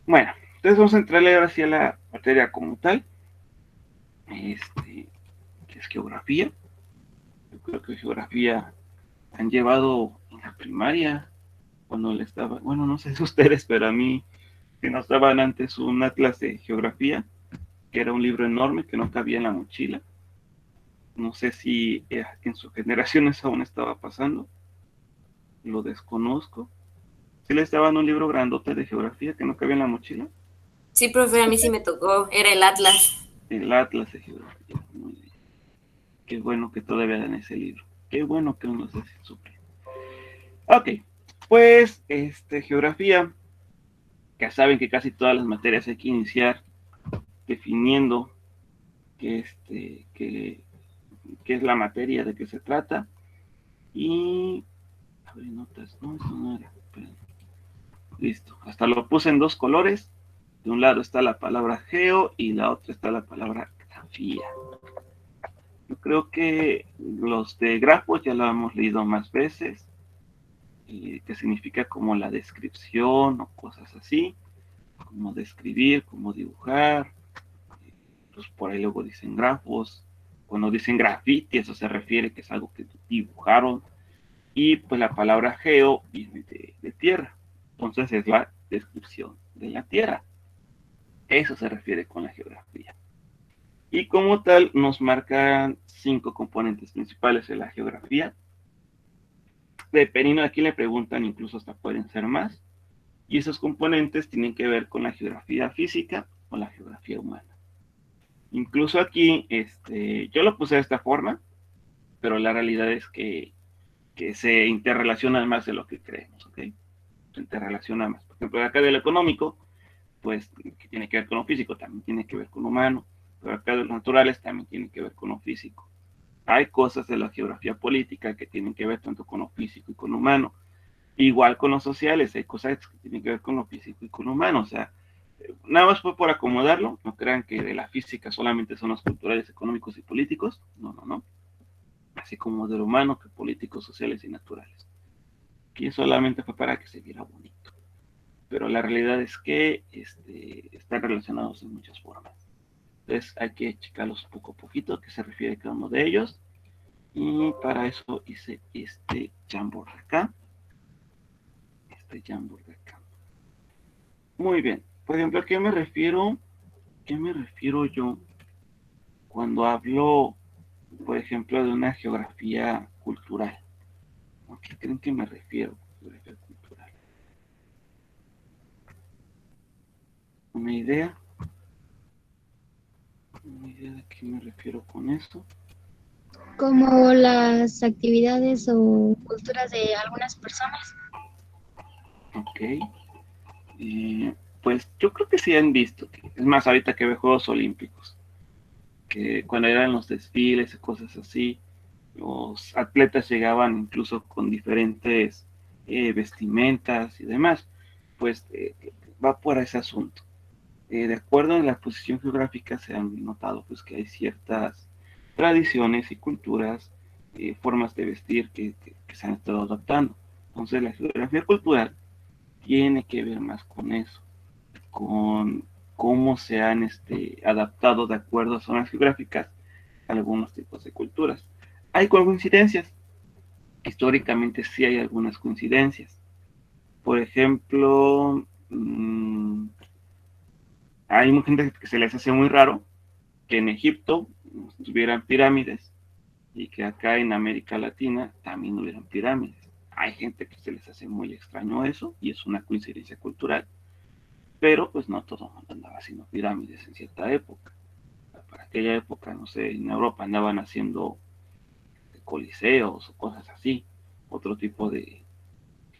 Bueno, entonces vamos a entrarle ahora sí a la materia como tal, que es geografía. Yo creo que geografía han llevado en la primaria, cuando le estaba, bueno, no sé si ustedes, pero a mí, que nos daban antes un atlas de geografía, que era un libro enorme que no cabía en la mochila. No sé si en sus generaciones aún estaba pasando, lo desconozco. Si les daban un libro grandote de geografía que no cabía en la mochila, Sí, profe, a mí sí me tocó, era el Atlas. el atlas de geografía. Muy bien. Qué bueno que todavía dan ese libro. Qué bueno que uno se suple. Ok, pues geografía, ya saben que casi todas las materias hay que iniciar definiendo qué, qué es la materia, de qué se trata. Y, a ver, notas, no, eso no era. Esperen. Listo, hasta lo puse en dos colores. De un lado está la palabra geo y la otra está la palabra grafía. Yo creo que los de grafos ya lo hemos leído más veces, que significa como la descripción o cosas así, como describir, como dibujar. Pues por ahí luego dicen grafos. Cuando dicen graffiti, eso se refiere que es algo que dibujaron. Y pues la palabra geo viene de tierra. Entonces es la descripción de la tierra. Eso se refiere con la geografía. Y como tal, nos marcan cinco componentes principales de la geografía. Dependiendo de quién le preguntan, incluso hasta pueden ser más. Y esos componentes tienen que ver con la geografía física o la geografía humana. Incluso aquí, yo lo puse de esta forma, pero la realidad es que se interrelacionan más de lo que creemos, ¿ok? Se interrelaciona más. Por ejemplo, acá de lo económico, pues, que tiene que ver con lo físico, también tiene que ver con lo humano, pero acá de los naturales también tiene que ver con lo físico. Hay cosas de la geografía política que tienen que ver tanto con lo físico y con lo humano. Igual con los sociales, hay cosas que tienen que ver con lo físico y con lo humano. O sea, nada más fue por acomodarlo. No crean que de la física solamente son los culturales, económicos y políticos. No, no, no. Así como de lo humano, que políticos, sociales y naturales. Aquí solamente fue para que se viera bonito. Pero la realidad es que están relacionados en muchas formas. Entonces hay que checarlos poco a poquito, que se refiere a cada uno de ellos. Y para eso hice este Jamboard acá. Este Jamboard acá. Muy bien. Por ejemplo, ¿a qué me refiero? ¿Qué me refiero yo cuando hablo, por ejemplo, de una geografía cultural? ¿A qué creen que me refiero? Geografía cultural. ¿Una idea? ¿Una idea de qué me refiero con esto? Como las actividades o culturas de algunas personas. Ok. Pues yo creo que sí han visto. Es más, ahorita que ve Juegos Olímpicos, que cuando eran los desfiles y cosas así, los atletas llegaban incluso con diferentes vestimentas y demás, pues va por ese asunto. De acuerdo a la posición geográfica se han notado pues que hay ciertas tradiciones y culturas, formas de vestir que se han estado adaptando. Entonces la geografía cultural tiene que ver más con eso, con cómo se han adaptado de acuerdo a zonas geográficas algunos tipos de culturas. Hay coincidencias, históricamente sí hay algunas coincidencias. Por ejemplo, hay mucha gente que se les hace muy raro que en Egipto tuvieran pirámides y que acá en América Latina también hubieran pirámides. Hay gente que se les hace muy extraño eso y es una coincidencia cultural, pero pues no todo el mundo andaba haciendo pirámides en cierta época. Para aquella época, no sé, en Europa andaban haciendo coliseos o cosas así, otro tipo de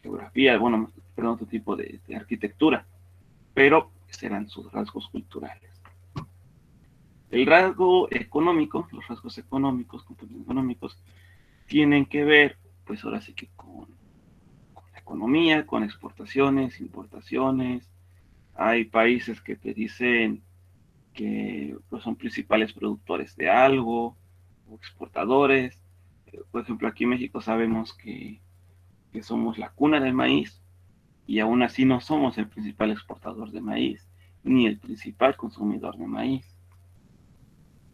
geografía, bueno, perdón, otro tipo de arquitectura, pero eran sus rasgos culturales. El rasgo económico, los rasgos económicos, componentes económicos, tienen que ver, pues ahora sí que con la economía, con exportaciones, importaciones. Hay países que te dicen que pues, son principales productores de algo, o exportadores. Por ejemplo, aquí en México sabemos que somos la cuna del maíz, y aún así no somos el principal exportador de maíz, ni el principal consumidor de maíz.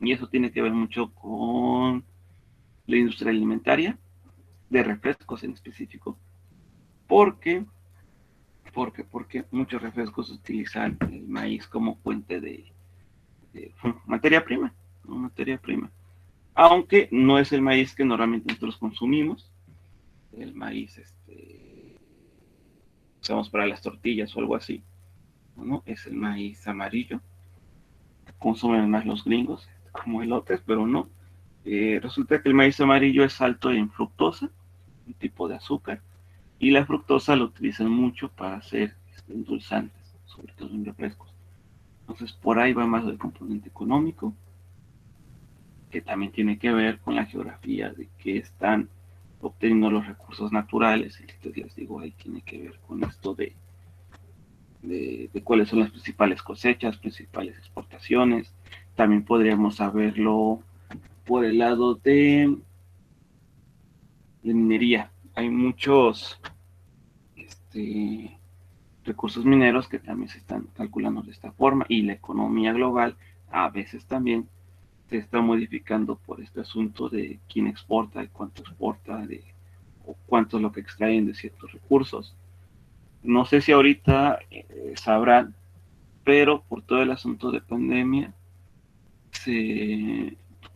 Y eso tiene que ver mucho con la industria alimentaria, de refrescos en específico, porque muchos refrescos utilizan el maíz como fuente de materia prima, ¿no? Materia prima. Aunque no es el maíz que normalmente nosotros consumimos, el maíz usamos para las tortillas o algo así, ¿no? Es el maíz amarillo, consumen más los gringos, como elotes, pero no. Resulta que el maíz amarillo es alto en fructosa, un tipo de azúcar, y la fructosa la utilizan mucho para hacer endulzantes, sobre todo en refrescos. Entonces, por ahí va más el componente económico, que también tiene que ver con la geografía de que están obteniendo los recursos naturales. Entonces, les digo, ahí tiene que ver con esto de cuáles son las principales cosechas, principales exportaciones. También podríamos saberlo por el lado de minería. Hay muchos recursos mineros que también se están calculando de esta forma, y la economía global a veces también se está modificando por este asunto de quién exporta y cuánto exporta, o cuánto es lo que extraen de ciertos recursos. No sé si ahorita sabrán, pero por todo el asunto de pandemia,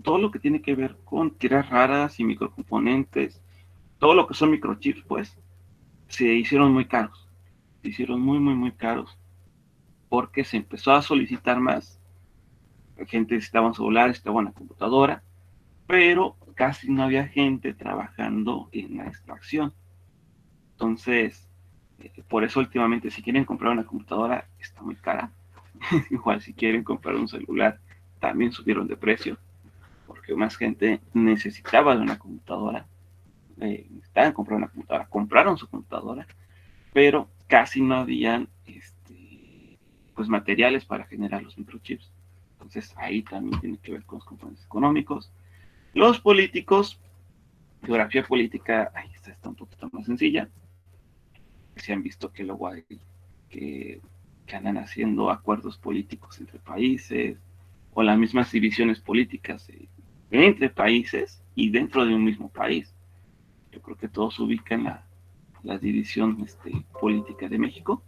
todo lo que tiene que ver con tierras raras y microcomponentes, todo lo que son microchips, pues, se hicieron muy caros. Se hicieron muy, muy, muy caros, porque se empezó a solicitar más. La gente necesitaba un celular, necesitaba una computadora, pero casi no había gente trabajando en la extracción. Entonces, por eso últimamente, si quieren comprar una computadora, está muy cara. Igual si quieren comprar un celular, también subieron de precio, porque más gente necesitaba de una computadora, necesitaban comprar una computadora, compraron su computadora, pero casi no habían pues materiales para generar los microchips. Entonces ahí también tiene que ver con los componentes económicos. Los políticos, geografía política, ahí está un poquito más sencilla. Se han visto que luego hay que, que andan haciendo acuerdos políticos entre países, o las mismas divisiones políticas entre países y dentro de un mismo país. Yo creo que todos ubican la división política de México,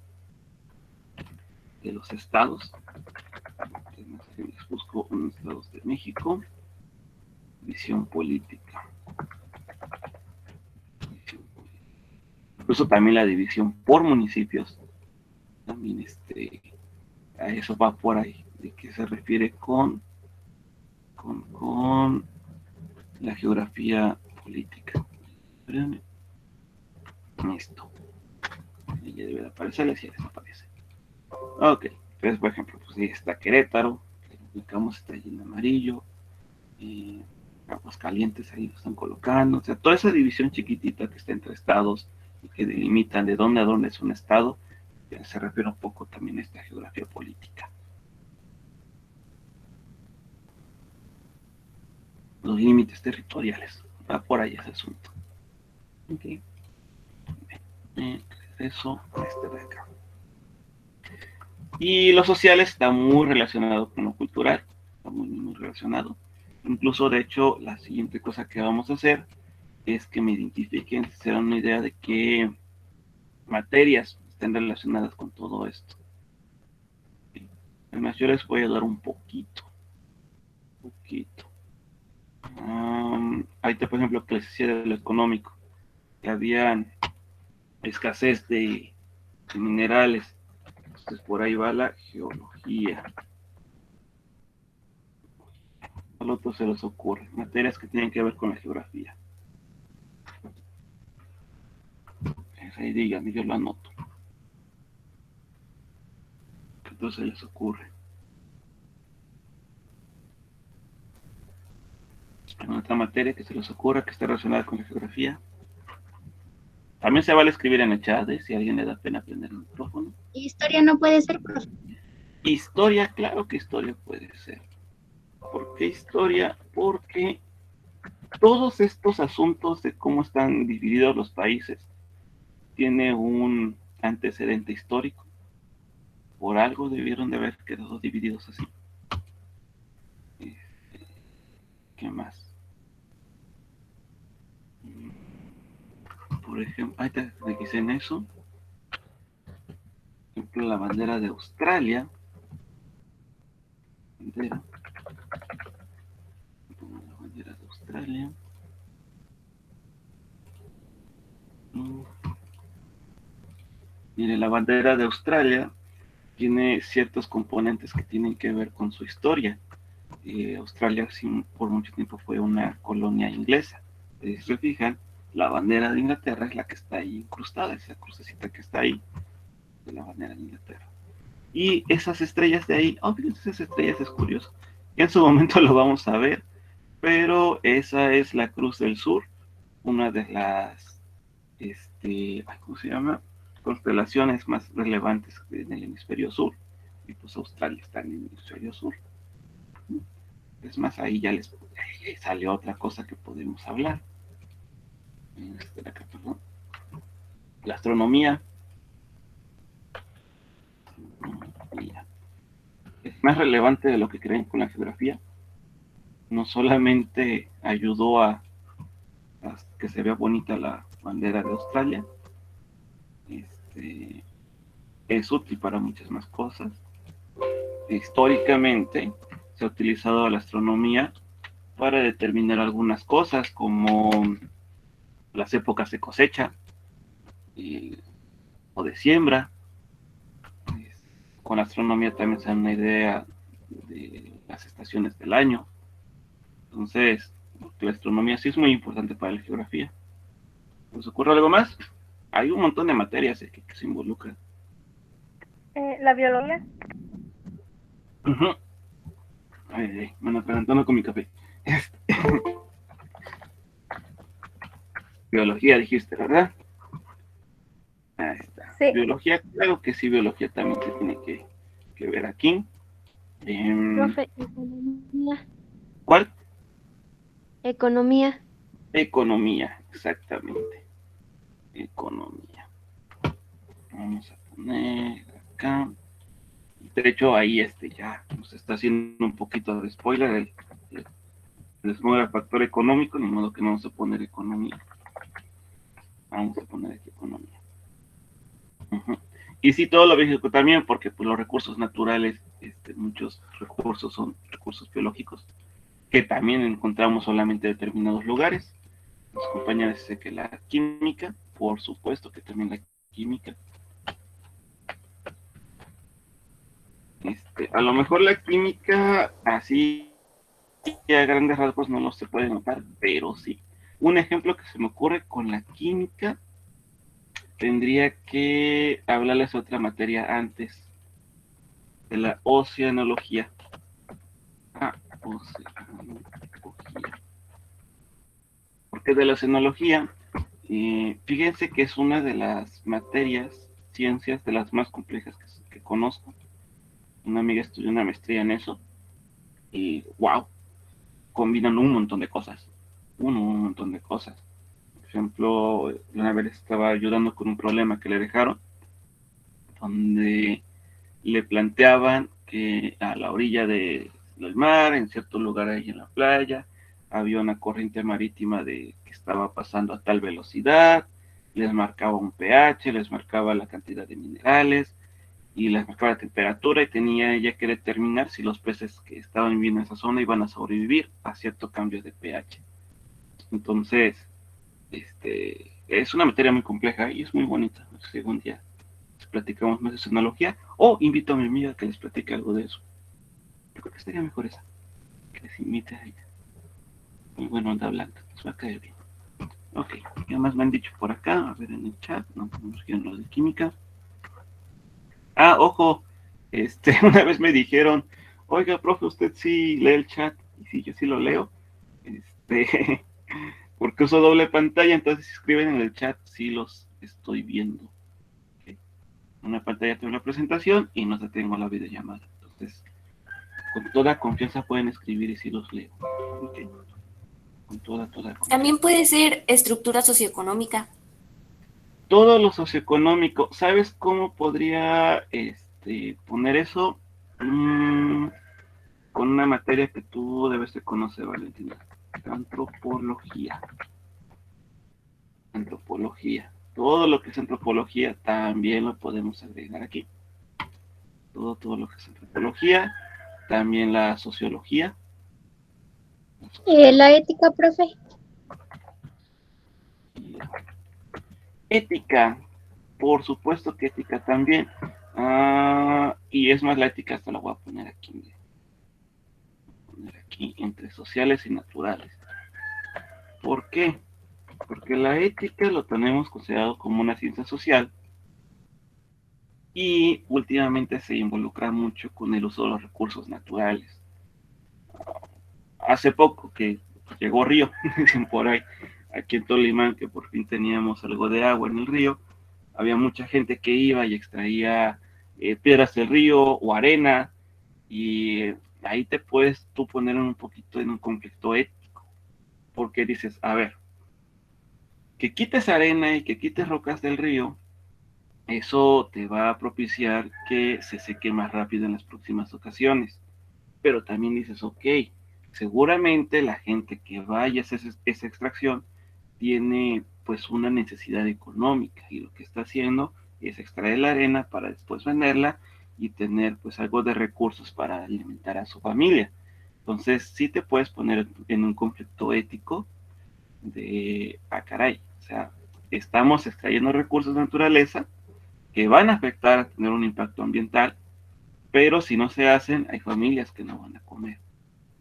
de los estados. Les busco unos estados de México. Visión política. Incluso también la división por municipios. También a eso va por ahí, de que se refiere con la geografía política. Espérenme. Esto. Ya debe de aparecerles y ya desaparece. Ok, entonces por ejemplo, pues ahí está Querétaro, que lo ubicamos, está allí en amarillo. Aguascalientes ahí lo están colocando, o sea, toda esa división chiquitita que está entre estados y que delimitan de dónde a dónde es un estado, ya se refiere un poco también a esta geografía política. Los límites territoriales, va por ahí ese asunto. Ok. Eso, de acá. Y lo social está muy relacionado con lo cultural, está muy, muy relacionado. Incluso, de hecho, la siguiente cosa que vamos a hacer es que me identifiquen, se dan una idea de qué materias estén relacionadas con todo esto. Además, yo les voy a dar un poquito. Ahorita, por ejemplo, que les decía de lo económico, que había escasez de minerales. Entonces, por ahí va la geología. Al otro se les ocurre, materias que tienen que ver con la geografía. Ahí díganme, yo lo anoto. ¿Qué otro se les ocurre? Otra materia que se les ocurra que esté relacionada con la geografía. También se vale escribir en el chat, si a alguien le da pena prender el micrófono. Historia no puede ser, profe. Historia, claro que historia puede ser. ¿Por qué historia? Porque todos estos asuntos de cómo están divididos los países tiene un antecedente histórico. Por algo debieron de haber quedado divididos así. ¿Qué más? Por ejemplo, ahí te dije en eso. Por ejemplo, la bandera de Australia. La bandera de Australia. Mire, la bandera de Australia tiene ciertos componentes que tienen que ver con su historia. Australia por mucho tiempo fue una colonia inglesa. Si se fijan, la bandera de Inglaterra es la que está ahí incrustada, esa crucecita que está ahí, de la bandera de Inglaterra. Y esas estrellas de ahí, fíjense, esas estrellas es curioso. Ya en su momento lo vamos a ver, pero esa es la Cruz del Sur, una de las, ¿cómo se llama? Constelaciones más relevantes en el hemisferio sur. Y pues Australia está en el hemisferio sur. Es más, ahí ya les sale otra cosa que podemos hablar. La astronomía. Es más relevante de lo que creen con la geografía. No solamente ayudó a que se vea bonita la bandera de Australia, es útil para muchas más cosas. Históricamente se ha utilizado la astronomía para determinar algunas cosas como las épocas de cosecha o de siembra. Con la astronomía también se da una idea de las estaciones del año. Entonces, la astronomía sí es muy importante para la geografía. ¿Os ocurre algo más? Hay un montón de materias que se involucran. La biología. Uh-huh. Bueno, pero con mi café. Biología dijiste, ¿verdad? Ahí está. Sí. Biología, claro que sí, biología también se tiene que ver aquí. Profe, economía. ¿Cuál? Economía. Economía, exactamente. Economía. Vamos a poner acá. De hecho, ahí ya nos está haciendo un poquito de spoiler. Les mueve el factor económico, ni modo que no vamos a poner economía. Vamos a poner aquí economía. Uh-huh. Y sí, todo lo biológico también, porque pues, los recursos naturales, muchos recursos son recursos biológicos, que también encontramos solamente en determinados lugares. Los compañeros dicen que la química, por supuesto que también la química. A lo mejor la química, así a grandes rasgos no lo se puede notar, pero sí. Un ejemplo que se me ocurre con la química, tendría que hablarles otra materia antes, de la oceanología. Oceanología. Porque de la oceanología, fíjense que es una de las materias, ciencias, de las más complejas que conozco. Una amiga estudió una maestría en eso, y wow, combinan un montón de cosas. Un montón de cosas. Por ejemplo, una vez estaba ayudando con un problema que le dejaron, donde le planteaban que a la orilla del mar, en cierto lugar ahí en la playa, había una corriente marítima que estaba pasando a tal velocidad, les marcaba un pH, les marcaba la cantidad de minerales, y les marcaba la temperatura, y tenía ella que determinar si los peces que estaban viviendo en esa zona iban a sobrevivir a cierto cambio de pH. Entonces, es una materia muy compleja y es muy bonita. Si algún día les platicamos más de oceanología, o invito a mi amiga que les platique algo de eso. Yo creo que estaría mejor esa, que les invite a ella. Muy buena onda blanca, les va a caer bien. Ok, ¿qué más me han dicho por acá? A ver en el chat, no podemos ir en lo de química. Ojo, una vez me dijeron, oiga, profe, usted sí lee el chat, y sí, yo sí lo leo, porque uso doble pantalla, entonces si escriben en el chat, sí los estoy viendo. Okay. En una pantalla tengo la presentación y en otra tengo la videollamada, entonces, con toda confianza pueden escribir y sí los leo. Okay. Con toda confianza. También puede ser estructura socioeconómica. todo lo socioeconómico. ¿Sabes cómo podría poner eso? Con una materia que tú debes de conocer, Valentina. Antropología. Antropología. Todo lo que es antropología también lo podemos agregar aquí. Todo lo que es antropología. También la sociología. La ética, profe. Ética. Por supuesto que ética también. Y es más, la ética hasta la voy a poner aquí. Entre sociales y naturales. ¿Por qué? Porque la ética lo tenemos considerado como una ciencia social y últimamente se involucra mucho con el uso de los recursos naturales. Hace poco que llegó Río, dicen por ahí, aquí en Tolimán, que por fin teníamos algo de agua en el río, había mucha gente que iba y extraía piedras del río o arena, y ahí te puedes tú poner un poquito en un conflicto ético, porque dices, a ver, que quites arena y que quites rocas del río, eso te va a propiciar que se seque más rápido en las próximas ocasiones. Pero también dices, ok, seguramente la gente que vaya a hacer esa extracción tiene pues una necesidad económica y lo que está haciendo es extraer la arena para después venderla y tener pues algo de recursos para alimentar a su familia. Entonces sí te puedes poner en un conflicto ético de, caray, o sea, estamos extrayendo recursos de naturaleza que van a afectar a tener un impacto ambiental, pero si no se hacen, hay familias que no van a comer.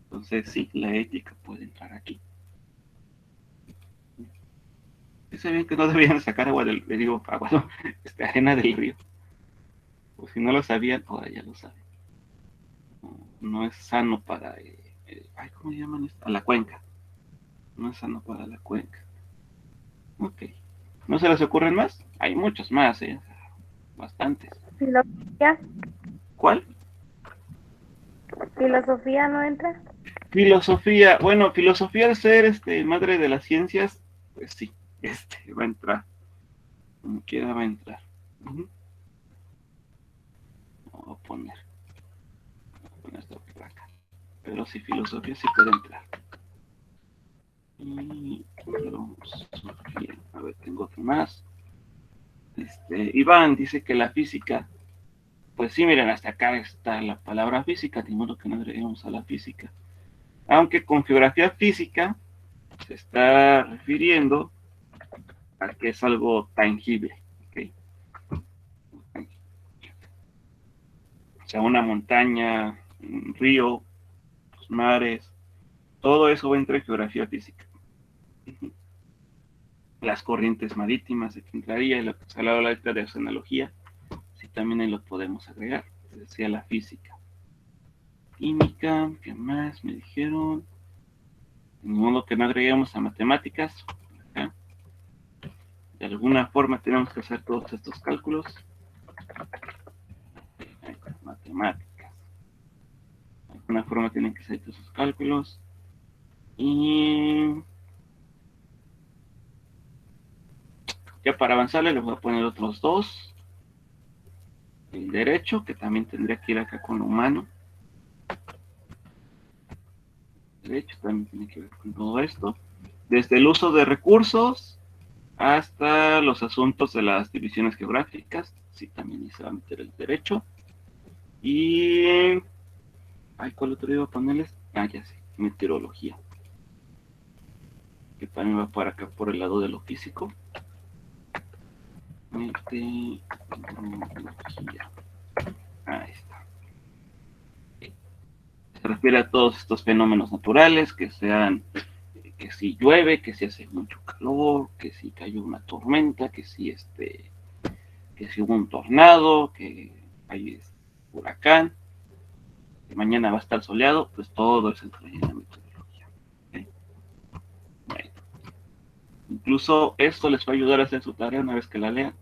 Entonces, sí, la ética puede entrar aquí. ¿Sí sabían que no debían sacar agua del río, agua, no, arena del río? O si no lo sabían, ahora ya lo saben. No es sano para, ¿cómo llaman esto? A la cuenca. No es sano para la cuenca. Ok. ¿No se les ocurren más? Hay muchos más, bastantes. Filosofía. ¿Cuál? Filosofía no entra. Filosofía. Bueno, filosofía de ser madre de las ciencias, pues sí, va a entrar. Como quiera va a entrar. Voy a poner esto por acá. Pero sí, filosofía sí puede entrar. Y filosofía. A ver, tengo otro más. Iván dice que la física, pues sí, miren, hasta acá está la palabra física, de modo que no agreguemos a la física. Aunque con geografía física se está refiriendo a que es algo tangible, ¿ok? O sea, una montaña, un río, los mares, todo eso va a entrar en geografía física. Las corrientes marítimas, aquí entraría, y lo que se ha hablado ahorita de oceanología, sí, también ahí lo podemos agregar, decía la física. Química, ¿qué más me dijeron? De modo que no agreguemos a matemáticas. Acá. De alguna forma tenemos que hacer todos estos cálculos. Matemáticas. De alguna forma tienen que hacer todos esos cálculos. Y ya para avanzarle les voy a poner otros dos. El derecho, que también tendría que ir acá con lo humano. El derecho también tiene que ver con todo esto. Desde el uso de recursos hasta los asuntos de las divisiones geográficas. Sí, también se va a meter el derecho. Y... ¿cuál otro iba a ponerles? Ya sé, meteorología. Que también va para acá por el lado de lo físico. Meteorología. Ahí está. Se refiere a todos estos fenómenos naturales, que sean, que si llueve, que si hace mucho calor, que si cayó una tormenta, que si hubo un tornado, que hay huracán, que mañana va a estar soleado, pues todo eso entra en la meteorología. ¿Okay? Bueno. Incluso esto les va a ayudar a hacer su tarea una vez que la lean.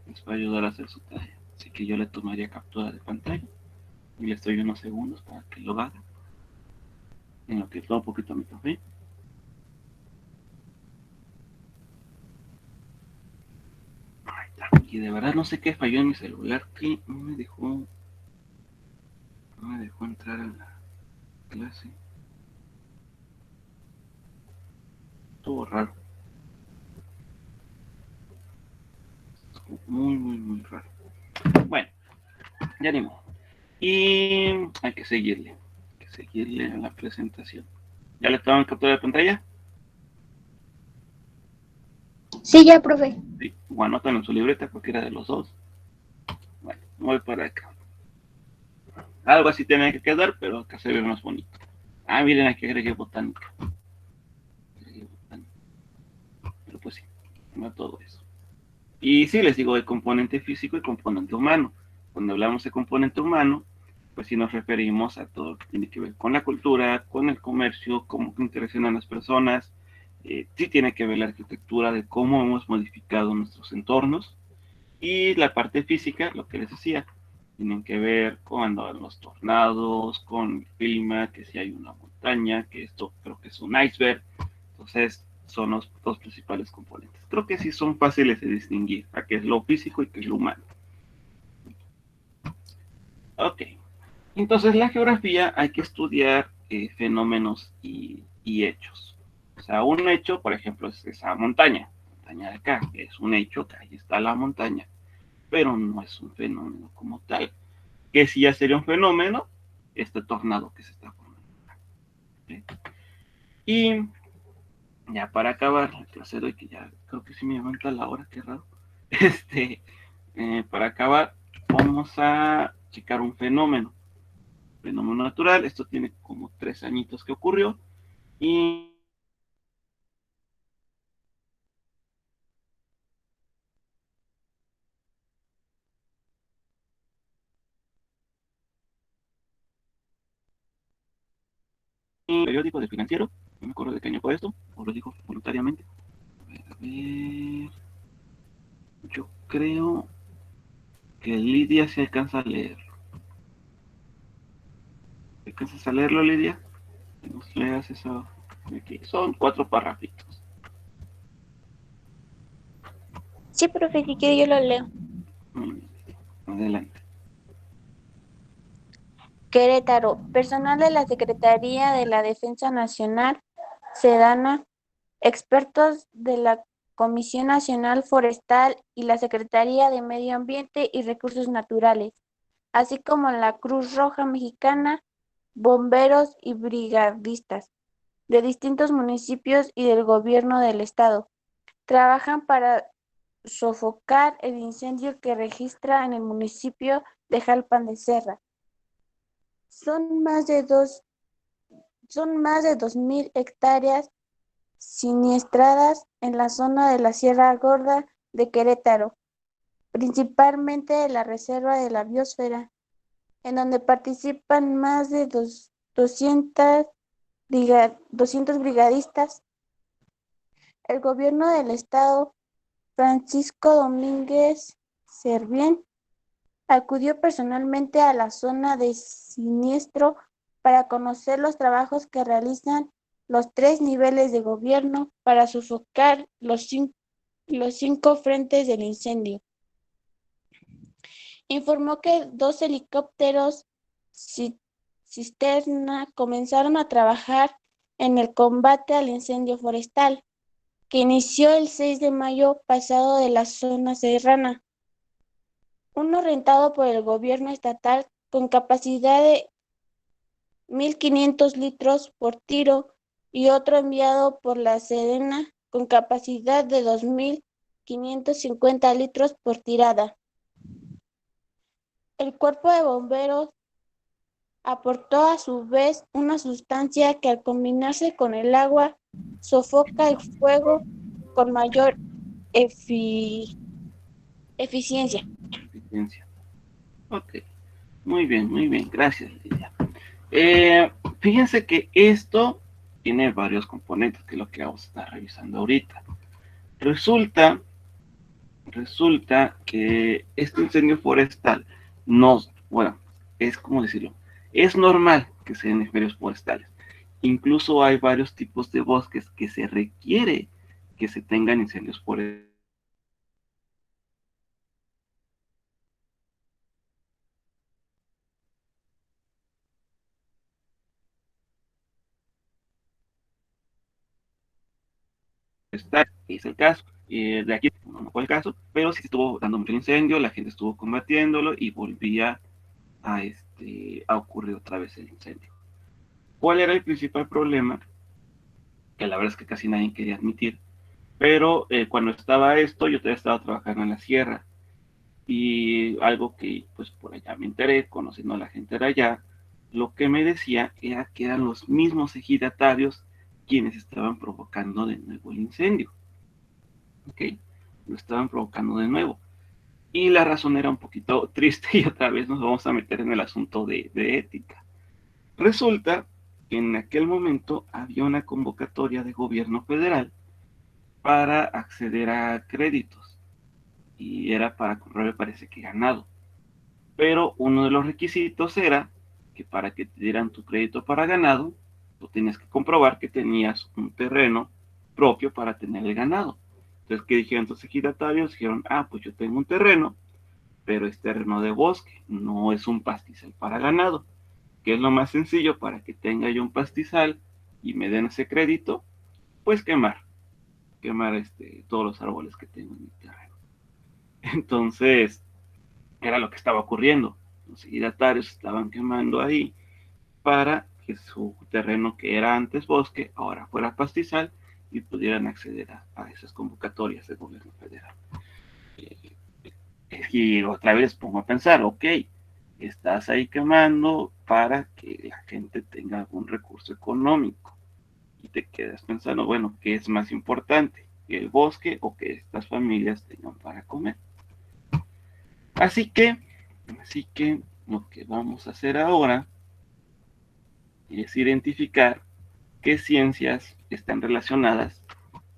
Les va a ayudar a hacer su tarea. Así que yo le tomaría captura de pantalla y les doy unos segundos para que lo hagan. En lo que todo un poquito mi café. Y de verdad no sé qué falló en mi celular, que no me dejó entrar a la clase. Estuvo raro. Estuvo muy raro. Bueno, ya ni modo. Y hay que seguirle. A la presentación. ¿Ya le toman captura de pantalla? Sí, ya, profe. Sí. O anotan en su libreta porque era de los dos. Bueno, voy para acá. Algo así tiene que quedar, pero acá se ve más bonito. Ah, miren, aquí agregué botánica. Pero pues sí, no todo eso. Y sí, les digo, hay componente físico y componente humano. Cuando hablamos de componente humano, pues sí nos referimos a todo lo que tiene que ver con la cultura, con el comercio, cómo interaccionan las personas. Sí tiene que ver la arquitectura de cómo hemos modificado nuestros entornos. Y la parte física, lo que les decía, tienen que ver con los tornados, con el clima, que si hay una montaña, que esto creo que es un iceberg. Entonces, son los dos principales componentes. Creo que sí son fáciles de distinguir, a qué es lo físico y qué es lo humano. Ok. Entonces, la geografía hay que estudiar fenómenos y hechos. O sea, un hecho, por ejemplo, es esa montaña de acá, que es un hecho, que ahí está la montaña, pero no es un fenómeno como tal. Que si ya sería un fenómeno, este tornado que se está formando. ¿Okay? Y ya para acabar la clase de hoy, que ya creo que sí me levanta la hora, qué raro. Para acabar, vamos a checar un fenómeno natural. Esto tiene como 3 añitos que ocurrió. Y periódico de financiero, no me acuerdo de qué año fue esto, o lo digo voluntariamente. A ver, yo creo que Lidia se alcanza a leerlo. ¿Alcanzas a leerlo, Lidia? Que nos leas eso. Aquí son 4 parrafitos. Sí, profe, si quiere yo lo leo. Adelante. Querétaro. Personal de la Secretaría de la Defensa Nacional, Sedana, expertos de la Comisión Nacional Forestal y la Secretaría de Medio Ambiente y Recursos Naturales, así como la Cruz Roja Mexicana, bomberos y brigadistas de distintos municipios y del gobierno del estado. Trabajan para sofocar el incendio que registra en el municipio de Jalpan de Serra. Son más de 2,000 hectáreas siniestradas en la zona de la Sierra Gorda de Querétaro, principalmente de la Reserva de la Biosfera, en donde participan más de 200 brigadistas. El gobierno del estado, Francisco Domínguez Servién, acudió personalmente a la zona de siniestro para conocer los trabajos que realizan los 3 niveles de gobierno para sofocar los 5 frentes del incendio. Informó que 2 helicópteros cisterna comenzaron a trabajar en el combate al incendio forestal, que inició el 6 de mayo pasado de la zona serrana. Uno rentado por el gobierno estatal con capacidad de 1,500 litros por tiro y otro enviado por la Sedena con capacidad de 2,550 litros por tirada. El cuerpo de bomberos aportó a su vez una sustancia que al combinarse con el agua sofoca el fuego con mayor eficiencia. Ok, muy bien, gracias, Lidia. Fíjense que esto tiene varios componentes, que es lo que vamos a estar revisando ahorita. Resulta que este incendio forestal es como decirlo, es normal que sean incendios forestales. Incluso hay varios tipos de bosques que se requiere que se tengan incendios forestales. está, es el caso. De aquí no fue el caso, pero sí estuvo dando mucho incendio, la gente estuvo combatiéndolo y volvía a ocurrir otra vez el incendio. ¿Cuál era el principal problema? Que la verdad es que casi nadie quería admitir, pero cuando estaba esto, yo todavía estaba trabajando en la sierra, y algo que pues por allá me enteré, conociendo a la gente de allá, lo que me decía era que eran los mismos ejidatarios quienes estaban provocando de nuevo el incendio. ¿Ok? Lo estaban provocando de nuevo. Y la razón era un poquito triste y otra vez nos vamos a meter en el asunto de ética. Resulta que en aquel momento había una convocatoria de gobierno federal para acceder a créditos y era para comprar, me parece que ganado. Pero uno de los requisitos era que para que te dieran tu crédito para ganado, tú tenías que comprobar que tenías un terreno propio para tener el ganado. Entonces, ¿qué dijeron los ejidatarios? Dijeron, pues yo tengo un terreno, pero es terreno de bosque, no es un pastizal para ganado, que es lo más sencillo para que tenga yo un pastizal y me den ese crédito, pues quemar todos los árboles que tengo en mi terreno. Entonces, era lo que estaba ocurriendo. Los ejidatarios estaban quemando ahí para que su terreno, que era antes bosque, ahora fuera pastizal y pudieran acceder a esas convocatorias del gobierno federal. Y otra vez pongo a pensar, ok, estás ahí quemando para que la gente tenga algún recurso económico. Y te quedas pensando, bueno, ¿qué es más importante? ¿Que el bosque o que estas familias tengan para comer? Así que lo que vamos a hacer ahora es identificar qué ciencias están relacionadas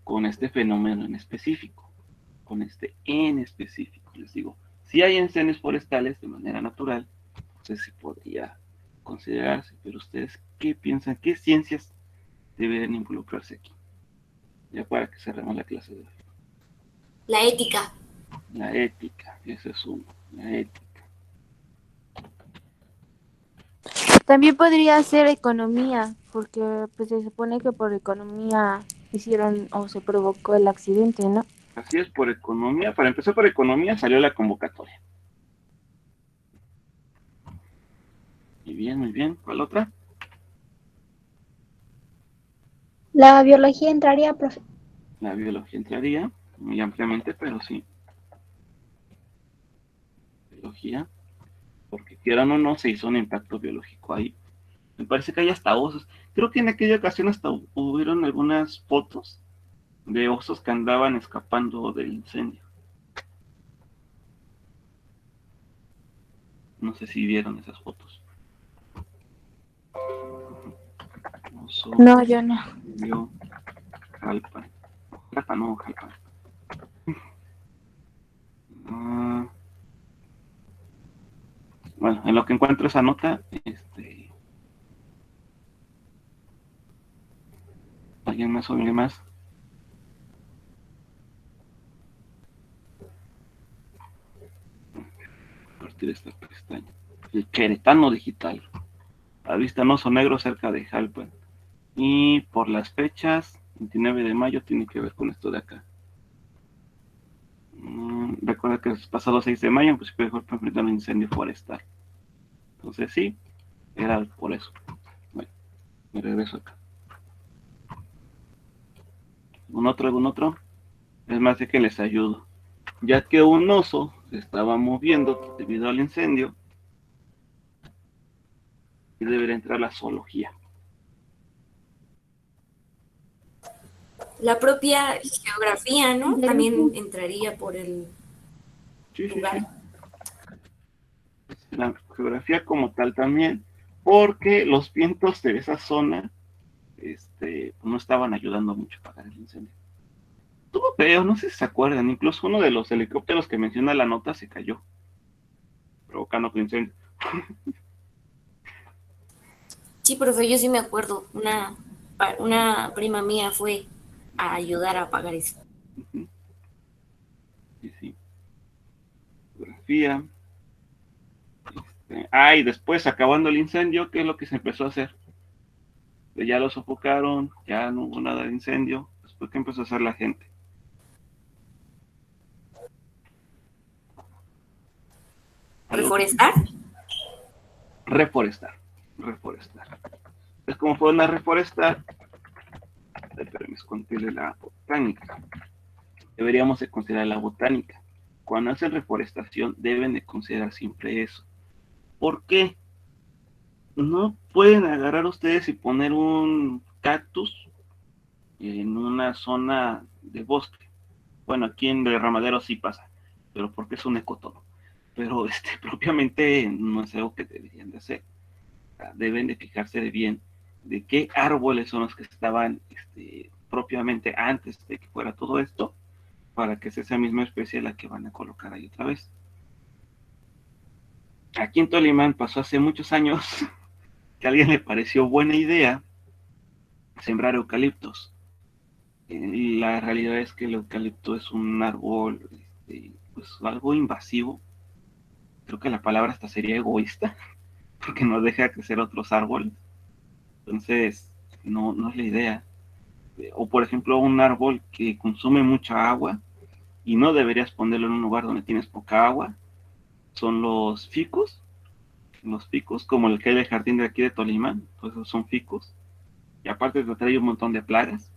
con este fenómeno en específico, Les digo, si hay incendios forestales de manera natural, no sé si podría considerarse, pero ustedes, ¿qué piensan? ¿Qué ciencias deberían involucrarse aquí? Ya para que cerremos la clase de hoy. La ética. La ética, ese es uno, la ética. También podría ser economía, porque pues se supone que por economía hicieron o se provocó el accidente, ¿no? Así es, por economía. Para empezar por economía salió la convocatoria. Muy bien, muy bien. ¿Cuál otra? La biología entraría, profe. La biología entraría muy ampliamente, pero sí. Biología, porque quieran o no, se hizo un impacto biológico ahí. Me parece que hay hasta osos. Creo que en aquella ocasión hasta hubieron algunas fotos de osos que andaban escapando del incendio. No sé si vieron esas fotos. Oso, No, yo no. vio, Jalpan. Jalpan, no, Jalpan. Bueno, en lo que encuentro esa nota, ¿alguien más o alguien más? Compartir esta pestaña. El Queretano Digital. Avistan oso negro cerca de Jalpan. Y por las fechas, 29 de mayo tiene que ver con esto de acá. Recuerda que el pasado 6 de mayo, en principio de Jalpan enfrentaron un incendio forestal. Entonces sí, era por eso. Bueno, me regreso acá. ¿Algún otro? Es más de que les ayudo. Ya que un oso se estaba moviendo debido al incendio, y debería entrar la zoología. La propia geografía, ¿no? También entraría por el lugar. Sí. La geografía como tal también, porque los vientos de esa zona no estaban ayudando mucho a apagar el incendio. Estuvo feo, no sé si se acuerdan, incluso uno de los helicópteros que menciona la nota se cayó, provocando el incendio. Sí, profe, yo sí me acuerdo. Una prima mía fue a ayudar a apagar eso. Sí. Geografía. Y después, acabando el incendio, ¿qué es lo que se empezó a hacer? Ya lo sofocaron, ya no hubo nada de incendio, pues ¿Por qué empezó a hacer la gente? ¿Reforestar? Reforestar. Es como fueron a reforestar, pero me considera la botánica. Deberíamos de considerar la botánica. Cuando hacen reforestación deben de considerar siempre eso. ¿Por qué? No pueden agarrar ustedes y poner un cactus en una zona de bosque. Bueno, aquí en Derramadero sí pasa, pero porque es un ecotono. Pero propiamente no es algo que deberían de hacer. O sea, deben de fijarse de bien de qué árboles son los que estaban propiamente antes de que fuera todo esto, para que sea esa misma especie la que van a colocar ahí otra vez. Aquí en Tolimán pasó hace muchos años que a alguien le pareció buena idea sembrar eucaliptos. Y la realidad es que el eucalipto es un árbol, pues algo invasivo. Creo que la palabra hasta sería egoísta, porque no deja crecer otros árboles. Entonces, no es la idea. O por ejemplo, un árbol que consume mucha agua y no deberías ponerlo en un lugar donde tienes poca agua, son los ficus. Los ficus, como el que hay del jardín de aquí de Tolimán, pues esos son ficus. Y aparte te trae un montón de plagas.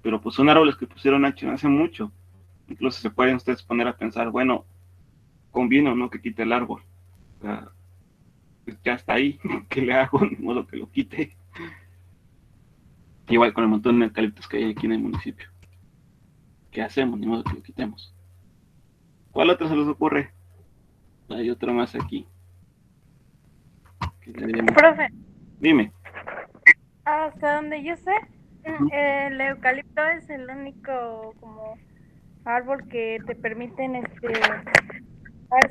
Pero pues son árboles que pusieron hace mucho. Incluso se pueden ustedes poner a pensar, bueno, conviene o no que quite el árbol. O sea, pues ya está ahí, ¿qué le hago? Ni modo que lo quite. Igual con el montón de eucaliptos que hay aquí en el municipio. ¿Qué hacemos? Ni modo que lo quitemos. ¿Cuál otro se les ocurre? Hay otro más aquí. Profe, Dime. hasta donde yo sé, el eucalipto es el único como árbol que te permiten estar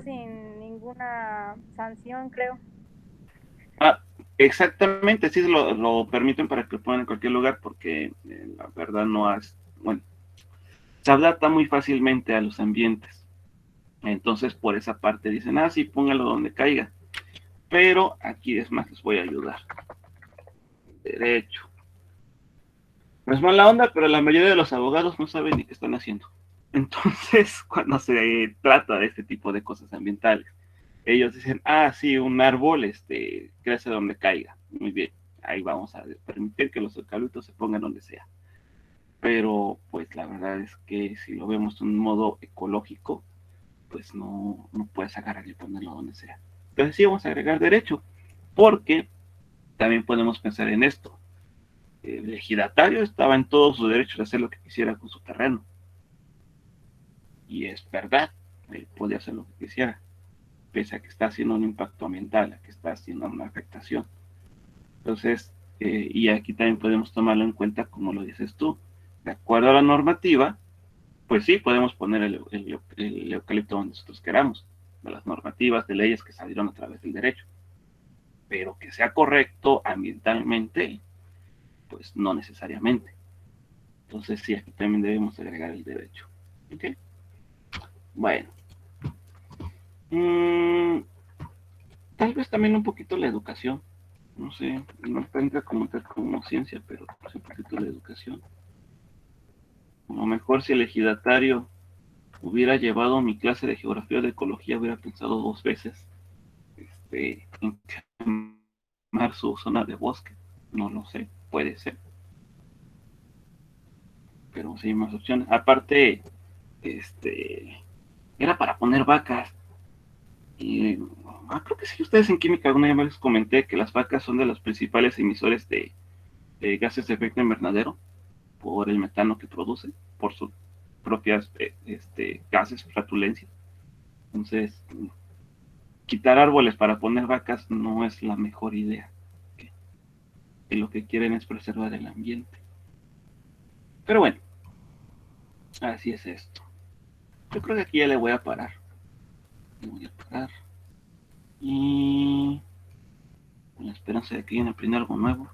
sin ninguna sanción, creo. Ah, exactamente, sí lo permiten para que lo pongan en cualquier lugar porque la verdad no es, bueno, se adapta muy fácilmente a los ambientes. Entonces por esa parte dicen, sí, póngalo donde caiga. Pero aquí es más, les voy a ayudar. Derecho. No es mala onda, pero la mayoría de los abogados no saben ni qué están haciendo. Entonces, cuando se trata de este tipo de cosas ambientales, ellos dicen, sí, un árbol crece donde caiga. Muy bien, ahí vamos a permitir que los eucaliptos se pongan donde sea. Pero, pues la verdad es que si lo vemos de un modo ecológico, pues no puedes agarrar y ponerlo donde sea. Entonces sí vamos a agregar derecho, porque también podemos pensar en esto. El ejidatario estaba en todo su derecho de hacer lo que quisiera con su terreno. Y es verdad, él podía hacer lo que quisiera, pese a que está haciendo un impacto ambiental, a que está haciendo una afectación. Entonces, y aquí también podemos tomarlo en cuenta, como lo dices tú, de acuerdo a la normativa, pues sí, podemos poner el eucalipto donde nosotros queramos, de las normativas, de leyes que salieron a través del derecho, pero que sea correcto ambientalmente, pues no necesariamente. Entonces sí, aquí también debemos agregar el derecho. ¿Ok? Bueno. Tal vez también un poquito la educación. No sé, no entra como ciencia, pero pues un poquito la educación. A lo mejor si el ejidatario hubiera llevado mi clase de geografía o de ecología, hubiera pensado 2 veces en quemar su zona de bosque. No lo sé, puede ser. Pero sí hay más opciones. Aparte, era para poner vacas. Y creo que sí, ustedes en química alguna vez les comenté que las vacas son de los principales emisores de gases de efecto invernadero por el metano que producen, por sus propias gases, flatulencias. Entonces, quitar árboles para poner vacas no es la mejor idea. Y lo que quieren es preservar el ambiente. Pero bueno, así es esto. Yo creo que aquí ya le voy a parar. Y con la esperanza de que vayan a aprender algo nuevo.